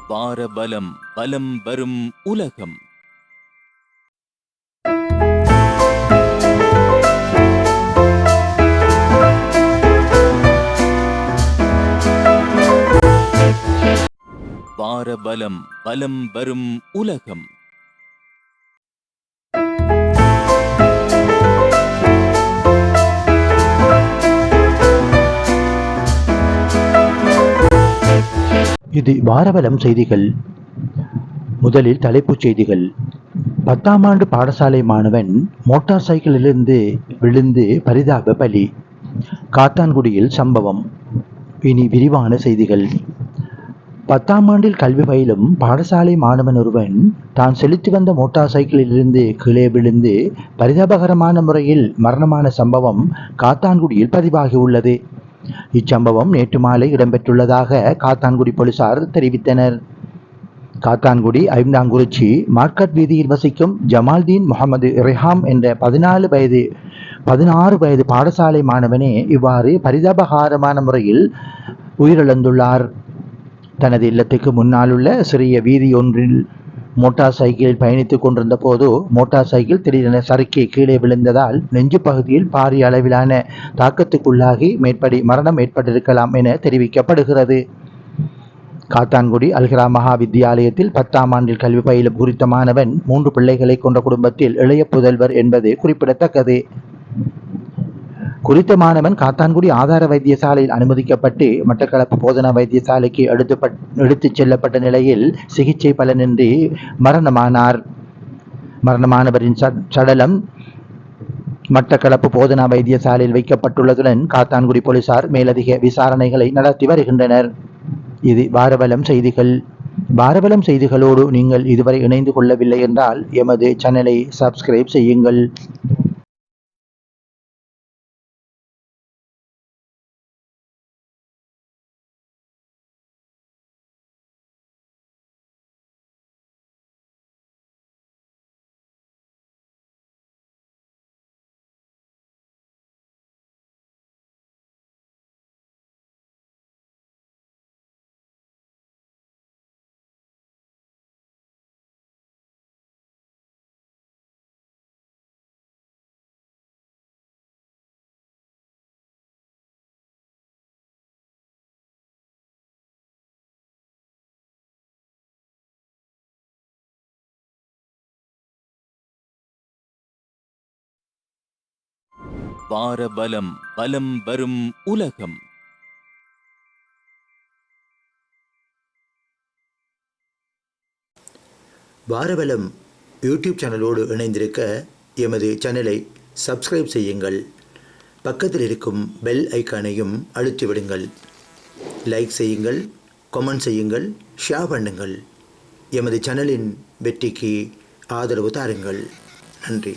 வாரபலம் பலம் வரும் உலகம். வாரபலம் பலம் வரும் உலகம். இது வாரவலம் செய்திகள். முதலில் தலைப்புச் செய்திகள். 10ஆம் ஆண்டு பாடசாலை மாணவன் மோட்டார் சைக்கிளிலிருந்து விழுந்து பரிதாப பலி. காத்தான்குடியில் சம்பவம். இனி விரிவான செய்திகள். 10ஆம் ஆண்டில் கல்வி பயிலும் பாடசாலை மாணவன் ஒருவன் தான் செலுத்தி வந்த மோட்டார் சைக்கிளிலிருந்து கீழே விழுந்து பரிதாபகரமான முறையில் மரணமான சம்பவம் காத்தான்குடியில் பதிவாகியுள்ளது. இச்சம்பவம் நேற்று மாலை இடம்பெற்றுள்ளதாக காத்தான்குடி போலீசார் தெரிவித்தனர். காத்தான்குடி ஐந்தாங்குறிச்சி மார்க்கெட் வீதியில் வசிக்கும் ஜமால்தீன் முகமது ரெஹாம் என்ற 16 வயது பாடசாலை மாணவனே இவ்வாறு பரிதாபகரமான முறையில் உயிரிழந்துள்ளார். தனது இல்லத்துக்கு முன்னால் உள்ள சிறிய வீதி ஒன்றில் மோட்டார் சைக்கிளில் பயணித்துக் கொண்டிருந்த போது மோட்டார் சைக்கிள் திடீரென சறுக்கி கீழே விழுந்ததால் நெஞ்சு பகுதியில் பாரிய அளவிலான தாக்கத்துக்குள்ளாகி மேற்படி மரணம் ஏற்பட்டிருக்கலாம் என தெரிவிக்கப்படுகிறது. காத்தான்குடி அல்ஹிரா மகா வித்தியாலயத்தில் 10ஆம் ஆண்டில் கல்வி பயிலும் குறித்த மாணவன் 3 பிள்ளைகளை கொண்ட குடும்பத்தில் இளைய புதல்வர் என்பது குறிப்பிடத்தக்கது. குறித்த மாணவன் காத்தான்குடி ஆதார வைத்தியசாலையில் அனுமதிக்கப்பட்டு மட்டக்களப்பு போதனா வைத்தியசாலைக்கு எடுத்துச் செல்லப்பட்ட நிலையில் சிகிச்சை பலனின்றி மரணமானார். மரணமானவரின் சடலம் மட்டக்களப்பு போதனா வைத்தியசாலையில் வைக்கப்பட்டுள்ளதுடன் காத்தான்குடி போலீசார் மேலதிக விசாரணைகளை நடத்தி வருகின்றனர். இது வாரவலம் செய்திகள். வாரவலம் செய்திகளோடு நீங்கள் இதுவரை இணைந்து கொள்ளவில்லை என்றால் எமது சேனலை சப்ஸ்கிரைப் செய்யுங்கள். வாரபலம் பலம் வரும் உலகம். வாரவலம் யூடியூப் சேனலோடு இணைந்திருக்க எமது சேனலை சப்ஸ்கிரைப் செய்யுங்கள். பக்கத்தில் இருக்கும் பெல் ஐக்கானையும் அழுத்திவிடுங்கள். லைக் செய்யுங்கள், கமெண்ட் செய்யுங்கள், ஷேர் பண்ணுங்கள். எமது சேனலின் வெற்றிக்கு ஆதரவு தாருங்கள். நன்றி.